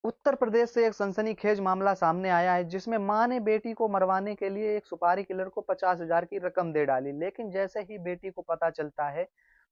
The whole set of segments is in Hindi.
उत्तर प्रदेश से एक सनसनीखेज मामला सामने आया है जिसमें मां ने बेटी को मरवाने के लिए एक सुपारी किलर को 50,000 की रकम दे डाली। लेकिन जैसे ही बेटी को पता चलता है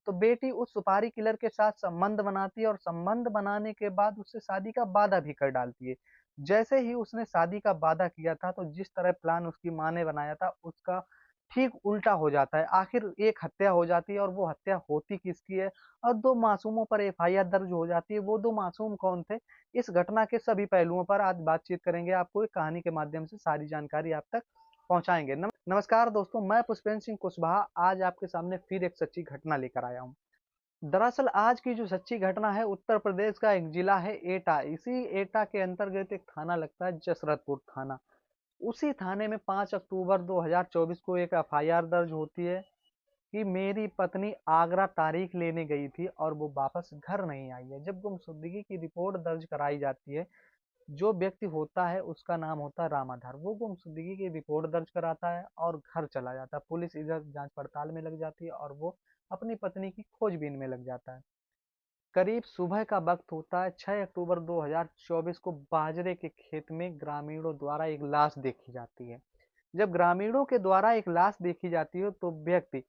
तो बेटी उस सुपारी किलर के साथ संबंध बनाती है और संबंध बनाने के बाद उससे शादी का वादा भी कर डालती है। जैसे ही उसने शादी का वादा किया था तो जिस तरह प्लान उसकी मां ने बनाया था उसका ठीक उल्टा हो जाता है। आखिर एक हत्या हो जाती है और वो हत्या होती किसकी है और दो मासूमों पर एफआईआर दर्ज हो जाती है। वो दो मासूम कौन थे, इस घटना के सभी पहलुओं पर आज बातचीत करेंगे। आपको एक कहानी के माध्यम से सारी जानकारी आप तक पहुंचाएंगे। नमस्कार दोस्तों, मैं पुष्पेंद्र सिंह कुशवाहा आज आपके सामने फिर एक सच्ची घटना लेकर आया हूं। दरअसल आज की जो सच्ची घटना है उत्तर प्रदेश का एक जिला है एटा। इसी एटा के अंतर्गत एक थाना लगता है जसरतपुर थाना। उसी थाने में 5 अक्टूबर 2024 को एक एफआईआर दर्ज होती है कि मेरी पत्नी आगरा तारीख लेने गई थी और वो वापस घर नहीं आई है। जब गुमशुदगी की रिपोर्ट दर्ज कराई जाती है, जो व्यक्ति होता है उसका नाम होता है रामाधार। वो गुमशुदगी की रिपोर्ट दर्ज कराता है और घर चला जाता है। पुलिस इधर जांच पड़ताल में लग जाती है और वो अपनी पत्नी की खोजबीन में लग जाता है। करीब सुबह का वक्त होता है। 6 अक्टूबर 2024 को बाजरे के खेत में ग्रामीणों द्वारा एक लाश देखी जाती है। जब ग्रामीणों के द्वारा एक लाश देखी जाती है तो व्यक्ति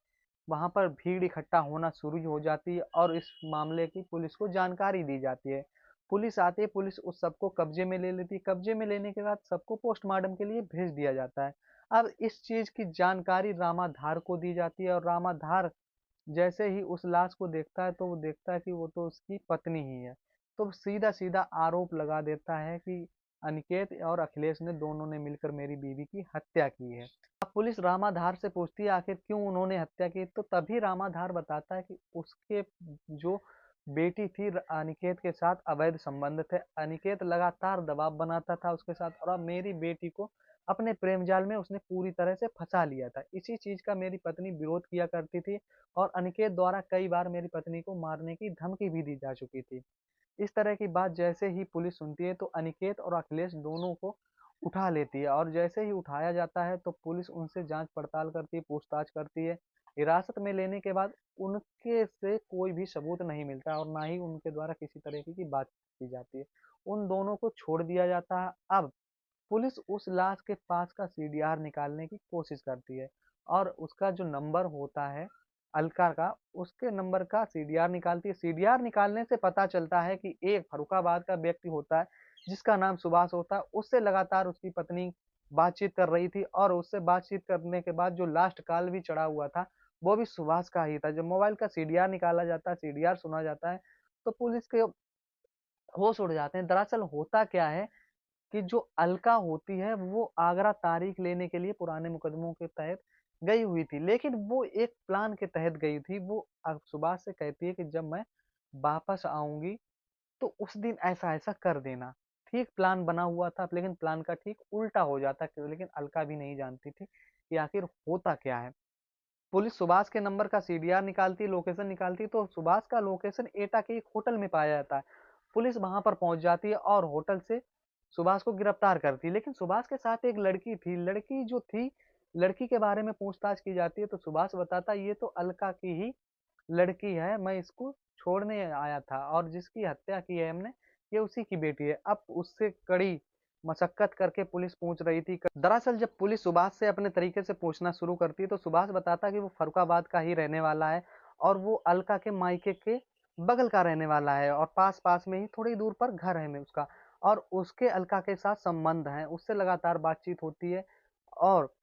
वहां पर भीड़ इकट्ठा होना शुरू हो जाती है और इस मामले की पुलिस को जानकारी दी जाती है। पुलिस आती है, पुलिस उस सबको कब्जे में ले लेती है। कब्जे में लेने के बाद सबको पोस्टमार्टम के लिए भेज दिया जाता है। अब इस चीज की जानकारी रामाधार को दी जाती है और रामाधार जैसे ही उस लाश को देखता है तो वो देखता है कि वो तो उसकी पत्नी ही है। तो सीधा सीधा आरोप लगा देता है कि अनिकेत और अखिलेश ने दोनों ने मिलकर मेरी बीवी की हत्या की है। अब पुलिस रामाधार से पूछती है आखिर क्यों उन्होंने हत्या की, तो तभी रामाधार बताता है कि उसके जो बेटी थी अनिकेत के साथ अवैध संबंध थे। अनिकेत लगातार दबाव बनाता था उसके साथ और अब मेरी बेटी को अपने प्रेम जाल में उसने पूरी तरह से फंसा लिया था। इसी चीज का मेरी पत्नी विरोध किया करती थी और अनिकेत द्वारा कई बार मेरी पत्नी को मारने की धमकी भी दी जा चुकी थी। इस तरह की बात जैसे ही पुलिस सुनती है तो अनिकेत और अखिलेश दोनों को उठा लेती है और जैसे ही उठाया जाता है तो पुलिस उनसे जांच पड़ताल करती है, पूछताछ करती है। हिरासत में लेने के बाद उनके से कोई भी सबूत नहीं मिलता और ना ही उनके द्वारा किसी तरीके की बात की जाती है। उन दोनों को छोड़ दिया जाता है। अब पुलिस उस लाश के पास का सीडीआर निकालने की कोशिश करती है और उसका जो नंबर होता है अलका का, उसके नंबर का सीडीआर निकालती है। सीडीआर निकालने से पता चलता है कि एक फर्रुखाबाद का व्यक्ति होता है जिसका नाम सुभाष होता है। उससे लगातार उसकी पत्नी बातचीत कर रही थी और उससे बातचीत करने के बाद जो लास्ट कॉल भी चढ़ा हुआ था वो भी सुभाष का ही था। जब मोबाइल का सीडीआर निकाला जाता है, सीडीआर सुना जाता है, तो पुलिस के होश उड़ जाते हैं। दरअसल होता क्या है कि जो अलका होती है वो आगरा तारीख लेने के लिए पुराने मुकदमों के तहत गई हुई थी, लेकिन वो एक प्लान के तहत गई थी। वो सुभाष से कहती है कि जब मैं वापस आऊंगी तो उस दिन ऐसा ऐसा कर देना। ठीक प्लान बना हुआ था लेकिन प्लान का ठीक उल्टा हो जाता, लेकिन अलका भी नहीं जानती थी कि आखिर होता क्या है। पुलिस सुभाष के नंबर का सीडीआर निकालती है, लोकेशन निकालती है, तो सुभाष का लोकेशन एटा के एक होटल में पाया जाता है। पुलिस वहां पर पहुंच जाती है और होटल से सुभाष को गिरफ्तार करती है। लेकिन सुभाष के साथ एक लड़की थी। लड़की जो थी, लड़की के बारे में पूछताछ की जाती है तो सुभाष बताता है ये तो अलका की ही लड़की है, मैं इसको छोड़ने आया था और जिसकी हत्या की है हमने ये उसी की बेटी है। अब उससे कड़ी मशक्कत करके पुलिस पूछ रही थी। दरअसल जब पुलिस सुभाष से अपने तरीके से पूछना शुरू करती है तो सुभाष बताता है कि वो फर्रुखाबाद का ही रहने वाला है और वो अलका के मायके के बगल का रहने वाला है और पास पास में ही थोड़ी दूर पर घर है में उसका, और उसके अलका के साथ संबंध है। उससे लगातार बातचीत होती है और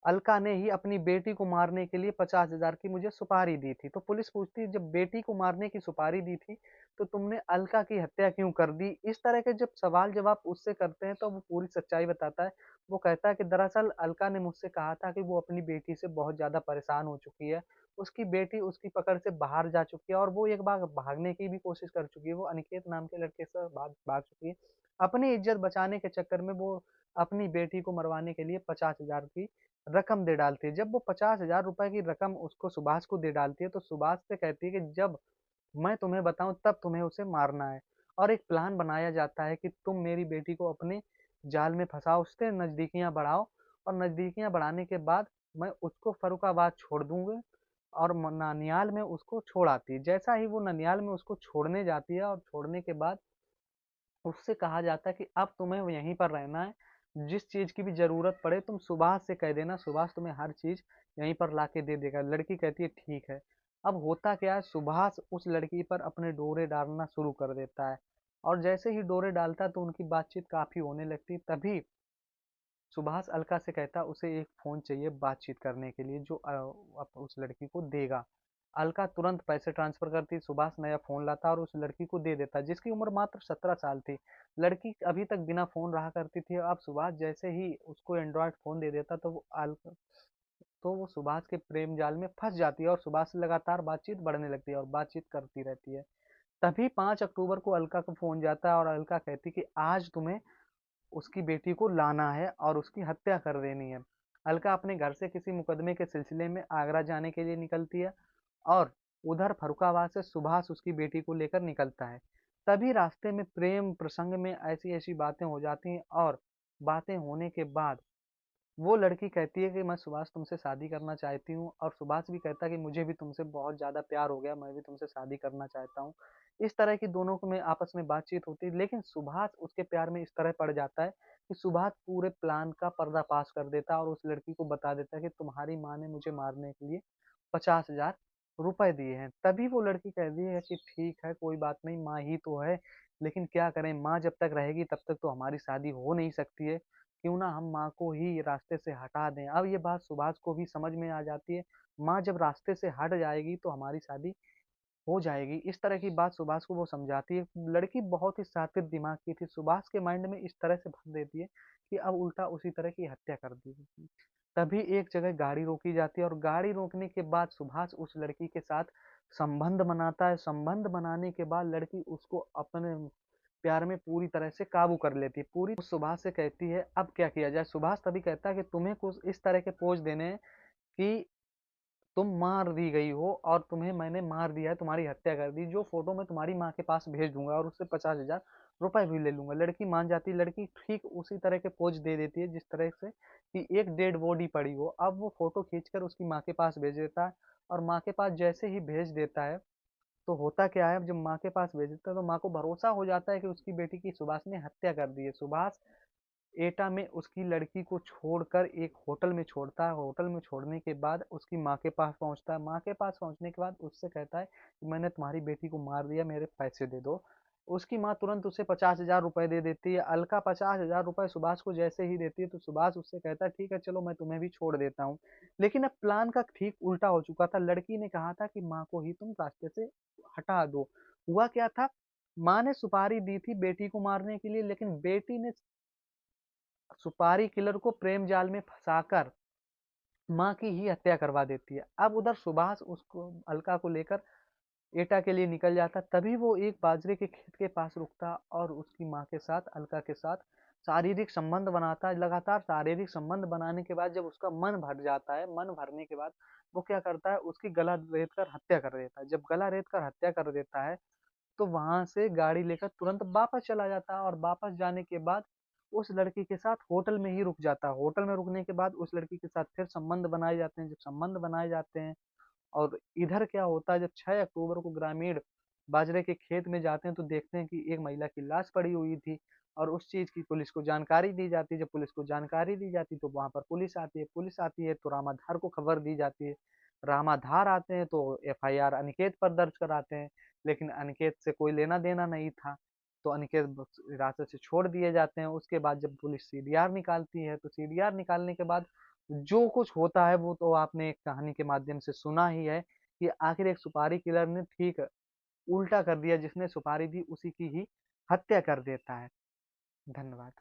अलका ने ही अपनी बेटी को मारने के लिए 50,000 की मुझे सुपारी दी थी। तो पुलिस पूछती है जब बेटी को मारने की सुपारी दी थी तो तुमने अलका की हत्या क्यों कर दी। इस तरह के जब सवाल जवाब उससे करते हैं तो वो पूरी सच्चाई बताता है। वो कहता है कि दरअसल अलका ने मुझसे कहा था कि वो अपनी बेटी से बहुत ज्यादा परेशान हो चुकी है। उसकी बेटी उसकी पकड़ से बाहर जा चुकी है और वो एक बार भागने की भी कोशिश कर चुकी है। वो अनिकेत नाम के लड़के से भाग चुकी है। अपनी इज्जत बचाने के चक्कर में वो अपनी बेटी को मरवाने के लिए 50,000 की रकम दे डालती है। जब वो 50,000 रुपए की रकम उसको सुभाष को दे डालती है तो सुभाष से कहती है कि जब मैं तुम्हें बताऊं तब तुम्हें उसे मारना है। और एक प्लान बनाया जाता है कि तुम मेरी बेटी को अपने जाल में फंसाओ, उससे नजदीकियां बढ़ाओ और नजदीकियां बढ़ाने के बाद मैं उसको फरुखाबाद छोड़ दूंगा और ननियाल में उसको छोड़ आती है। जैसा ही वो ननियाल में उसको छोड़ने जाती है और छोड़ने के बाद उससे कहा जाता है कि अब तुम्हें यहीं पर रहना है, जिस चीज़ की भी ज़रूरत पड़े तुम सुभाष से कह देना, सुभाष तुम्हें हर चीज़ यहीं पर लाके दे देगा। लड़की कहती है ठीक है। अब होता क्या है, सुभाष उस लड़की पर अपने डोरे डालना शुरू कर देता है, और जैसे ही डोरे डालता है तो उनकी बातचीत काफ़ी होने लगती है। तभी सुभाष अलका से कहता है उसे एक फ़ोन चाहिए बातचीत करने के लिए, जो उस लड़की को देगा। अलका तुरंत पैसे ट्रांसफर करती, सुभाष नया फ़ोन लाता और उस लड़की को दे देता, जिसकी उम्र मात्र 17 साल थी। लड़की अभी तक बिना फ़ोन रहा करती थी, अब सुभाष जैसे ही उसको एंड्रॉयड फ़ोन दे देता तो वो सुभाष के प्रेम जाल में फंस जाती है और सुभाष से लगातार बातचीत बढ़ने लगती है और बातचीत करती रहती है। तभी 5 अक्टूबर को अलका का फ़ोन जाता है और अलका कहती कि आज तुम्हें उसकी बेटी को लाना है और उसकी हत्या कर देनी है। अलका अपने घर से किसी मुकदमे के सिलसिले में आगरा जाने के लिए निकलती है, और उधर फर्रुखाबाद से सुभाष उसकी बेटी को लेकर निकलता है। तभी रास्ते में प्रेम प्रसंग में ऐसी ऐसी बातें हो जाती हैं, और बातें होने के बाद वो लड़की कहती है कि मैं सुभाष तुमसे शादी करना चाहती हूँ, और सुभाष भी कहता है कि मुझे भी तुमसे बहुत ज़्यादा प्यार हो गया, मैं भी तुमसे शादी करना चाहता हूँ। इस तरह की दोनों को में आपस में बातचीत होती है, लेकिन सुभाष उसके प्यार में इस तरह पड़ जाता है कि सुभाष पूरे प्लान का पर्दाफाश कर देता है और उस लड़की को बता देता है कि तुम्हारी माँ ने मुझे मारने के लिए 50,000 रुपए दिए हैं। तभी वो लड़की कहती है कि ठीक है, कोई बात नहीं, माँ ही तो है, लेकिन क्या करें, माँ जब तक रहेगी तब तक तो हमारी शादी हो नहीं सकती है, क्यों ना हम माँ को ही रास्ते से हटा दें। अब ये बात सुभाष को भी समझ में आ जाती है, माँ जब रास्ते से हट जाएगी तो हमारी शादी हो जाएगी। इस तरह की बात सुभाष को वो समझाती है। लड़की बहुत ही शातिर दिमाग की थी, सुभाष के माइंड में इस तरह से भर देती है कि अब उल्टा उसी तरह की हत्या कर दी। तभी एक जगह गाड़ी रोकी जाती है, और गाड़ी रोकने के बाद सुभाष उस लड़की के साथ संबंध बनाता है। संबंध बनाने के बाद लड़की उसको अपने प्यार में पूरी तरह से काबू कर लेती है। पूरी सुभाष से कहती है अब क्या किया जाए। सुभाष तभी कहता है कि तुम्हें कुछ इस तरह के पोज देने हैं कि तुम मार दी गई हो और तुम्हें मैंने मार दिया है, तुम्हारी हत्या कर दी, जो फोटो मैं तुम्हारी माँ के पास भेज दूंगा और उससे 50,000 रुपए भी ले लूंगा। लड़की मान जाती है। लड़की ठीक उसी तरह के पोज दे देती है जिस तरह से कि एक डेड बॉडी पड़ी हो। अब वो फोटो खींचकर उसकी माँ के पास भेज देता है, और माँ के पास जैसे ही भेज देता है तो होता क्या है, जब माँ के पास भेज देता है तो माँ को भरोसा हो जाता है कि उसकी बेटी की सुभाष ने हत्या कर दी है। सुभाष एटा में उसकी लड़की को छोड़कर एक होटल में छोड़ता है। होटल में छोड़ने के बाद उसकी माँ के पास पहुंचता है। माँ के पास पहुंचने के बाद उससे कहता है कि मैंने तुम्हारी बेटी को मार दिया, मेरे पैसे दे दो। उसकी माँ तुरंत उसे 50,000 रुपए दे देती है। अलका 50,000 रुपए सुभाष को जैसे ही देती है तो सुभाष उससे कहता है ठीक है चलो, मैं तुम्हें भी छोड़ देता हूँ। लेकिन अब प्लान का ठीक उल्टा हो चुका था। लड़की ने कहा था कि माँ को ही तुम रास्ते से हटा दो। हुआ क्या था, माँ ने सुपारी दी थी बेटी को मारने के लिए, लेकिन बेटी ने सुपारी किलर को प्रेम जाल में फंसाकर माँ की ही हत्या करवा देती है। अब उधर सुभाष उसको अलका को लेकर एटा के लिए निकल जाता। तभी वो एक बाजरे के खेत के पास रुकता और उसकी माँ के साथ, अलका के साथ शारीरिक संबंध बनाता है। लगातार शारीरिक संबंध बनाने के बाद जब उसका मन भर जाता है, मन भरने के बाद वो क्या करता है, उसकी गला रेत कर हत्या कर देता है। जब गला रेत कर हत्या कर देता है तो वहां से गाड़ी लेकर तुरंत वापस चला जाता है, और वापस जाने के बाद उस लड़की के साथ होटल में ही रुक जाता है। होटल में रुकने के बाद उस लड़की के साथ फिर संबंध बनाए जाते हैं। जब संबंध बनाए जाते हैं, और इधर क्या होता है, जब 6 अक्टूबर को ग्रामीण बाजरे के खेत में जाते हैं तो देखते हैं कि एक महिला की लाश पड़ी हुई थी, और उस चीज की पुलिस को जानकारी दी जाती है। जब पुलिस को जानकारी दी जाती है तो वहां पर पुलिस आती है। पुलिस आती है तो रामाधार को खबर दी जाती है। रामाधार आते हैं तो एफआईआर अनिकेत पर दर्ज कराते हैं, लेकिन अनिकेत से कोई लेना देना नहीं था, तो अनिकेत हिरासत से छोड़ दिए जाते हैं। उसके बाद जब पुलिस सीडीआर निकालती है तो सीडीआर निकालने के बाद जो कुछ होता है वो तो आपने एक कहानी के माध्यम से सुना ही है कि आखिर एक सुपारी किलर ने ठीक उल्टा कर दिया, जिसने सुपारी दी उसी की ही हत्या कर देता है। धन्यवाद।